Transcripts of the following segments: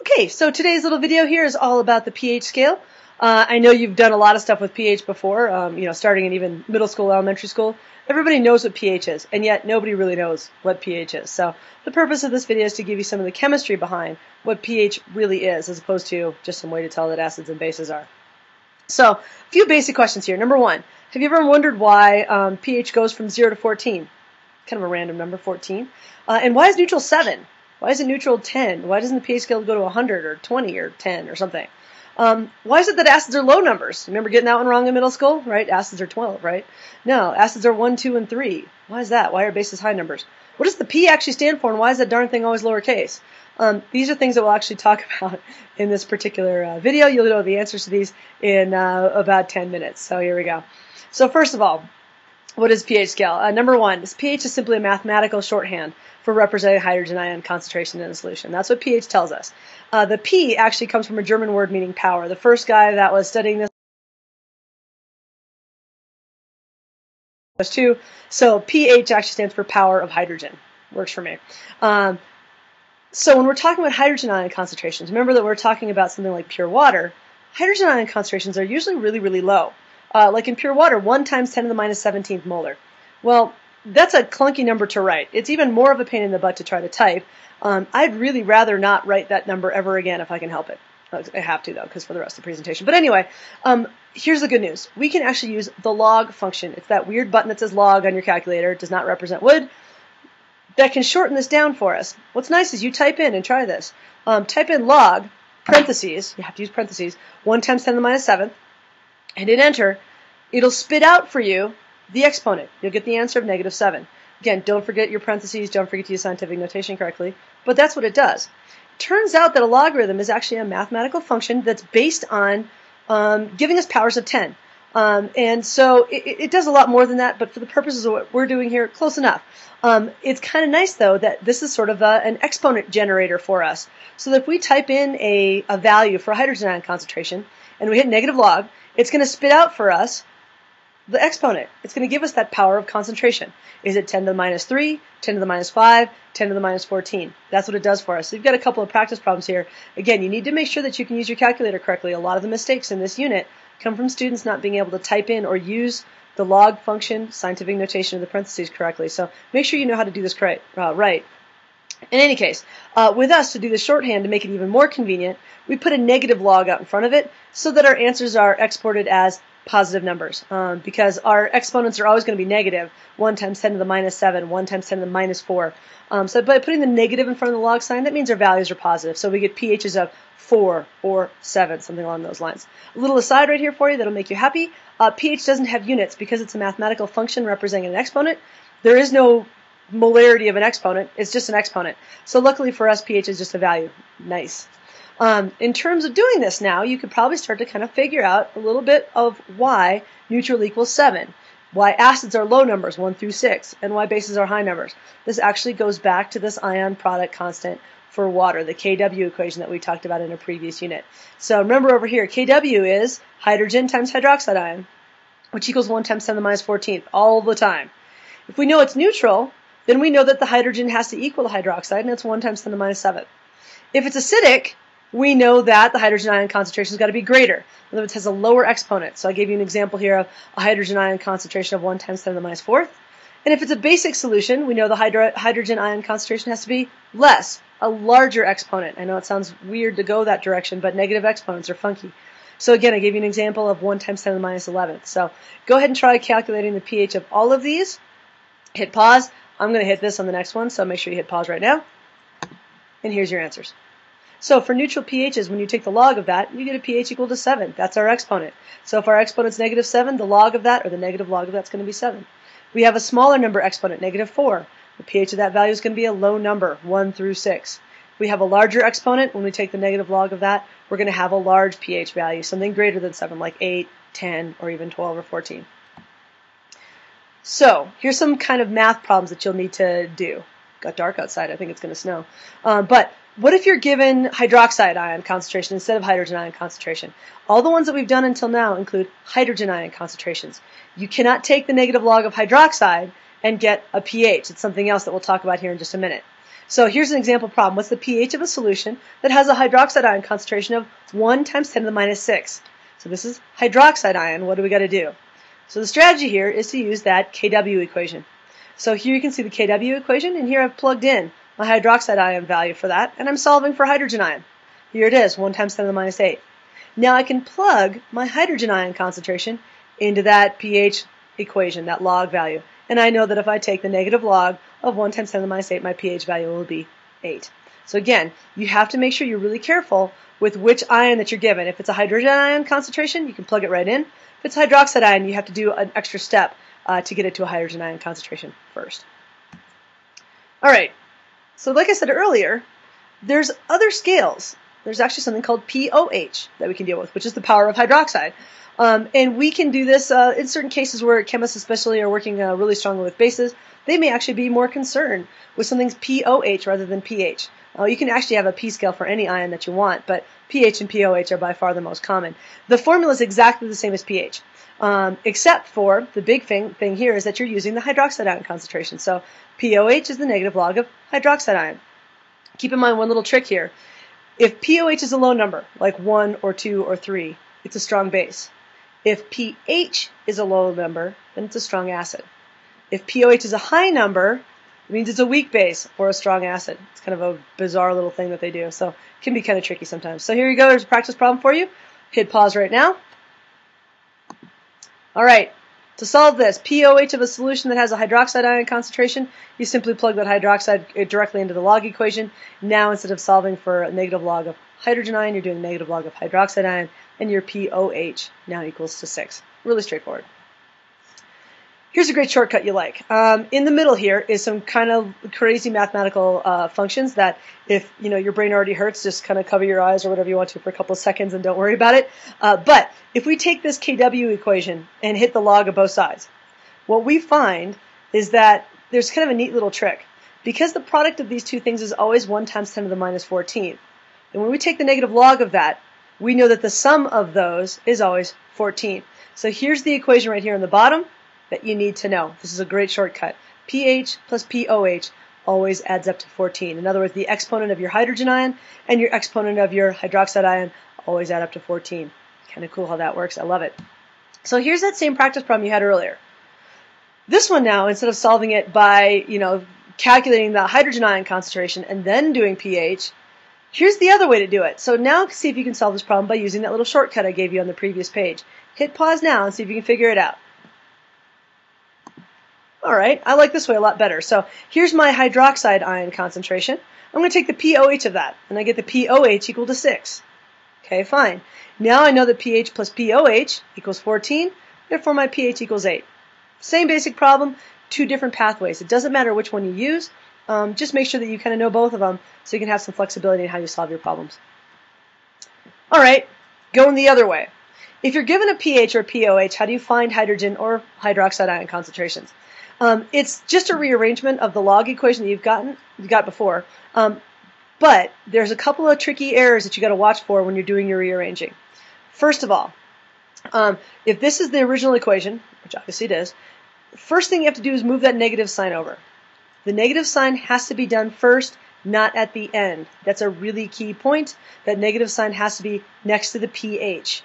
Okay, so today's little video here is all about the pH scale. I know you've done a lot of stuff with pH before, starting in even middle school, elementary school. Everybody knows what pH is, and yet nobody really knows what pH is. So the purpose of this video is to give you some of the chemistry behind what pH really is, as opposed to just some way to tell that acids and bases are. So a few basic questions here. Number one, have you ever wondered why pH goes from 0 to 14? Kind of a random number, 14. And why is neutral 7? Why is it neutral 10? Why doesn't the pH scale go to 100 or 20 or 10 or something? Why is it that acids are low numbers? Remember getting that one wrong in middle school, right? Acids are 12, right? No, acids are 1, 2, and 3. Why is that? Why are bases high numbers? What does the P actually stand for, and why is that darn thing always lowercase? These are things that we'll actually talk about in this particular video. You'll know the answers to these in about 10 minutes. So here we go. So first of all, what is pH scale? Number one, pH is simply a mathematical shorthand for representing hydrogen ion concentration in a solution. That's what pH tells us. The P actually comes from a German word meaning power. The first guy that was studying this was two. So pH actually stands for power of hydrogen. Works for me. So when we're talking about hydrogen ion concentrations, remember that we're talking about something like pure water. Hydrogen ion concentrations are usually really, really low. Like in pure water, 1 times 10 to the minus 17th molar. Well, that's a clunky number to write. It's even more of a pain in the butt to try to type. I'd really rather not write that number ever again if I can help it. I have to, though, because for the rest of the presentation. But anyway, here's the good news. We can actually use the log function. It's that weird button that says log on your calculator. It does not represent wood. That can shorten this down for us. What's nice is you type in, and try this, type in log, parentheses, you have to use parentheses, 1 times 10 to the minus 7th, and hit enter. It'll spit out for you the exponent. You'll get the answer of negative 7. Again, don't forget your parentheses, don't forget to use scientific notation correctly, but that's what it does. Turns out that a logarithm is actually a mathematical function that's based on giving us powers of 10. And so it does a lot more than that, but for the purposes of what we're doing here, close enough. It's kind of nice, though, that this is sort of an exponent generator for us. So that if we type in a value for hydrogen ion concentration and we hit negative log, it's going to spit out for us the exponent. It's going to give us that power of concentration. Is it 10 to the minus 3, 10 to the minus 5, 10 to the minus 14? That's what it does for us. So you've got a couple of practice problems here. Again, you need to make sure that you can use your calculator correctly. A lot of the mistakes in this unit come from students not being able to type in or use the log function, scientific notation of the parentheses correctly. So make sure you know how to do this right. In any case, with us, to do the shorthand to make it even more convenient, we put a negative log out in front of it so that our answers are exported as positive numbers, because our exponents are always going to be negative. 1 times 10 to the minus 7, 1 times 10 to the minus 4. So by putting the negative in front of the log sign, that means our values are positive. So we get pHs of 4 or 7, something along those lines. A little aside right here for you that'll make you happy. pH doesn't have units because it's a mathematical function representing an exponent. There is no molarity of an exponent. It's just an exponent. So luckily for us, pH is just a value. Nice. In terms of doing this now, you could probably start to kind of figure out a little bit of why neutral equals 7, why acids are low numbers, 1 through 6, and why bases are high numbers. This actually goes back to this ion product constant for water, the Kw equation that we talked about in a previous unit. So remember over here, Kw is hydrogen times hydroxide ion, which equals 1 times 10 to the minus 14th all the time. If we know it's neutral, then we know that the hydrogen has to equal the hydroxide, and it's 1 times 10 to the minus 7th. If it's acidic, we know that the hydrogen ion concentration has got to be greater. In other words, it has a lower exponent. So I gave you an example here of a hydrogen ion concentration of 1 times 10 to the minus 4th. And if it's a basic solution, we know the hydrogen ion concentration has to be less, a larger exponent. I know it sounds weird to go that direction, but negative exponents are funky. So again, I gave you an example of 1 times 10 to the minus 11th. So go ahead and try calculating the pH of all of these. Hit pause. I'm going to hit this on the next one, so make sure you hit pause right now. And here's your answers. So for neutral pHs, when you take the log of that, you get a pH equal to 7. That's our exponent. So if our exponent's negative 7, the log of that, or the negative log of that's going to be 7. We have a smaller number exponent, negative 4. The pH of that value is going to be a low number, 1 through 6. If we have a larger exponent, when we take the negative log of that, we're going to have a large pH value, something greater than 7, like 8, 10, or even 12 or 14. So here's some kind of math problems that you'll need to do. Got dark outside. I think it's going to snow. But what if you're given hydroxide ion concentration instead of hydrogen ion concentration? All the ones that we've done until now include hydrogen ion concentrations. You cannot take the negative log of hydroxide and get a pH. It's something else that we'll talk about here in just a minute. So here's an example problem. What's the pH of a solution that has a hydroxide ion concentration of 1 times 10 to the minus 6? So this is hydroxide ion. What do we got to do? So the strategy here is to use that Kw equation. So here you can see the Kw equation, and here I've plugged in my hydroxide ion value for that, and I'm solving for hydrogen ion. Here it is, 1 times 10 to the minus 8. Now I can plug my hydrogen ion concentration into that pH equation, that log value. And I know that if I take the negative log of 1 times 10 to the minus 8, my pH value will be 8. So again, you have to make sure you're really careful with which ion that you're given. If it's a hydrogen ion concentration, you can plug it right in. If it's hydroxide ion, you have to do an extra step to get it to a hydrogen ion concentration first. All right, so like I said earlier, there's other scales. There's actually something called pOH that we can deal with, which is the power of hydroxide. And we can do this in certain cases where chemists especially are working really strongly with bases. They may actually be more concerned with something's pOH rather than pH. You can actually have a P scale for any ion that you want, but pH and pOH are by far the most common. The formula is exactly the same as pH, except for the big thing here is that you're using the hydroxide ion concentration. So pOH is the negative log of hydroxide ion. Keep in mind one little trick here. If pOH is a low number, like 1 or 2 or 3, it's a strong base. If pH is a low number, then it's a strong acid. If pOH is a high number, it means it's a weak base or a strong acid. It's kind of a bizarre little thing that they do, so it can be kind of tricky sometimes. So here you go, there's a practice problem for you. Hit pause right now. All right, to solve this, pOH of a solution that has a hydroxide ion concentration, you simply plug that hydroxide directly into the log equation. Now instead of solving for a negative log of hydrogen ion, you're doing negative log of hydroxide ion, and your pOH now equals to 6. Really straightforward. Here's a great shortcut you like. In the middle here is some kind of crazy mathematical functions that if your brain already hurts, just kind of cover your eyes or whatever you want to for a couple of seconds and don't worry about it. But if we take this Kw equation and hit the log of both sides, what we find is that there's kind of a neat little trick. Because the product of these two things is always 1 times 10 to the minus 14, and when we take the negative log of that, we know that the sum of those is always 14. So here's the equation right here on the bottom that you need to know. This is a great shortcut. pH plus pOH always adds up to 14. In other words, the exponent of your hydrogen ion and your exponent of your hydroxide ion always add up to 14. Kind of cool how that works. I love it. So here's that same practice problem you had earlier. This one now, instead of solving it by, calculating the hydrogen ion concentration and then doing pH, here's the other way to do it. So now see if you can solve this problem by using that little shortcut I gave you on the previous page. Hit pause now and see if you can figure it out. All right, I like this way a lot better. So here's my hydroxide ion concentration. I'm going to take the pOH of that, and I get the pOH equal to 6. Okay, fine. Now I know that pH plus pOH equals 14, therefore my pH equals 8. Same basic problem, two different pathways. It doesn't matter which one you use. Just make sure that you kind of know both of them so you can have some flexibility in how you solve your problems. All right, going the other way. If you're given a pH or pOH, how do you find hydrogen or hydroxide ion concentrations? It's just a rearrangement of the log equation that you got before, but there's a couple of tricky errors that you got to watch for when you're doing your rearranging. First of all, if this is the original equation, which obviously it is, first thing you have to do is move that negative sign over. The negative sign has to be done first, not at the end. That's a really key point. That negative sign has to be next to the pH.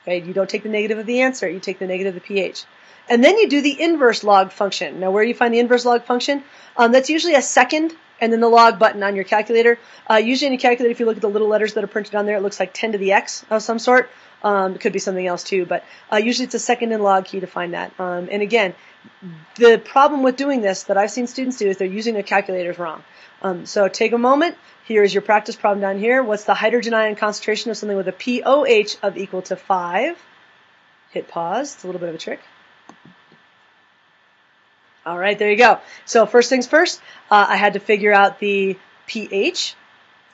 Okay, you don't take the negative of the answer, you take the negative of the pH. And then you do the inverse log function. Now where do you find the inverse log function? That's usually a second and then the log button on your calculator. Usually in your calculator, if you look at the little letters that are printed on there, it looks like 10 to the x of some sort. It could be something else too, but usually it's a second and log key to find that. And again, the problem with doing this that I've seen students do is they're using their calculators wrong. So take a moment. Here is your practice problem down here. What's the hydrogen ion concentration of something with a pOH of equal to 5? Hit pause. It's a little bit of a trick. All right, there you go. So first things first, I had to figure out the pH.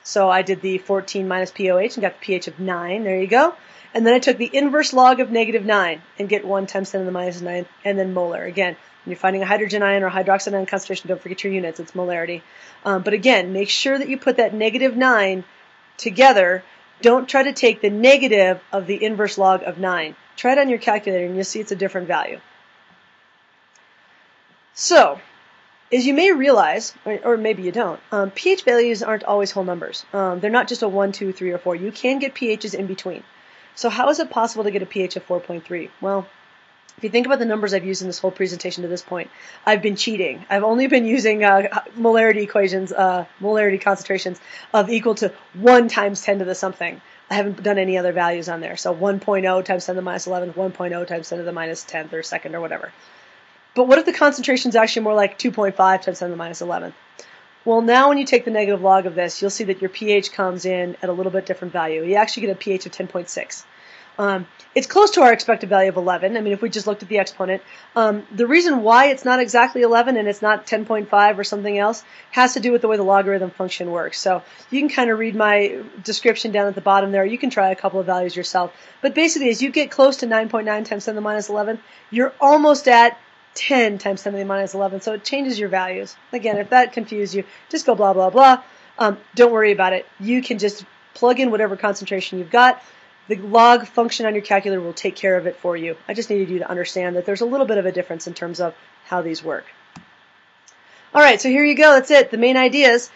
So I did the 14 minus pOH and got the pH of 9. There you go. And then I took the inverse log of negative 9 and get 1 times 10 to the minus 9 and then molar. Again, when you're finding a hydrogen ion or hydroxide ion concentration, don't forget your units. It's molarity. But again, make sure that you put that negative 9 together. Don't try to take the negative of the inverse log of 9. Try it on your calculator and you'll see it's a different value. So, is you may realize, or maybe you don't, pH values aren't always whole numbers. They're not just a 1, 2, 3, or 4. You can get pHs in between. So how is it possible to get a pH of 4.3? Well, if you think about the numbers I've used in this whole presentation to this point, I've been cheating. I've only been using molarity equations, molarity concentrations of equal to 1 times 10 to the something. I haven't done any other values on there. So 1.0 times 10 to the minus 11th, 1.0 times 10 to the minus 10th or second or whatever. But what if the concentration is actually more like 2.5 times 10 to the minus 11th? Well, now when you take the negative log of this, you'll see that your pH comes in at a little bit different value. You actually get a pH of 10.6. It's close to our expected value of 11. I mean, if we just looked at the exponent. The reason why it's not exactly 11 and it's not 10.5 or something else has to do with the way the logarithm function works. So you can kind of read my description down at the bottom there. You can try a couple of values yourself. But basically, as you get close to 9.9 times 10 to the minus 11, you're almost at 10 times 10 to the minus 11. So it changes your values. Again, if that confused you, just go blah, blah, blah. Don't worry about it. You can just plug in whatever concentration you've got. The log function on your calculator will take care of it for you. I just needed you to understand that there's a little bit of a difference in terms of how these work. All right, so here you go. That's it. The main ideas.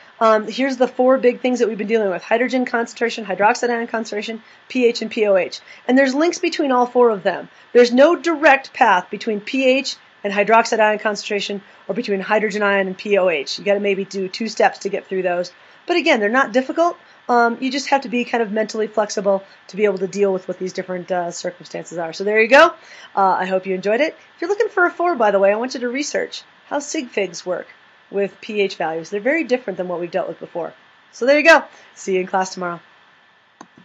Here's the 4 big things that we've been dealing with: hydrogen concentration, hydroxide ion concentration, pH, and pOH. And there's links between all 4 of them. There's no direct path between pH and hydroxide ion concentration or between hydrogen ion and pOH. You got to maybe do 2 steps to get through those. But again, they're not difficult. You just have to be kind of mentally flexible to be able to deal with what these different circumstances are. So there you go. I hope you enjoyed it. If you're looking for a 4, by the way, I want you to research how sig figs work with pH values. They're very different than what we've dealt with before. So there you go. See you in class tomorrow.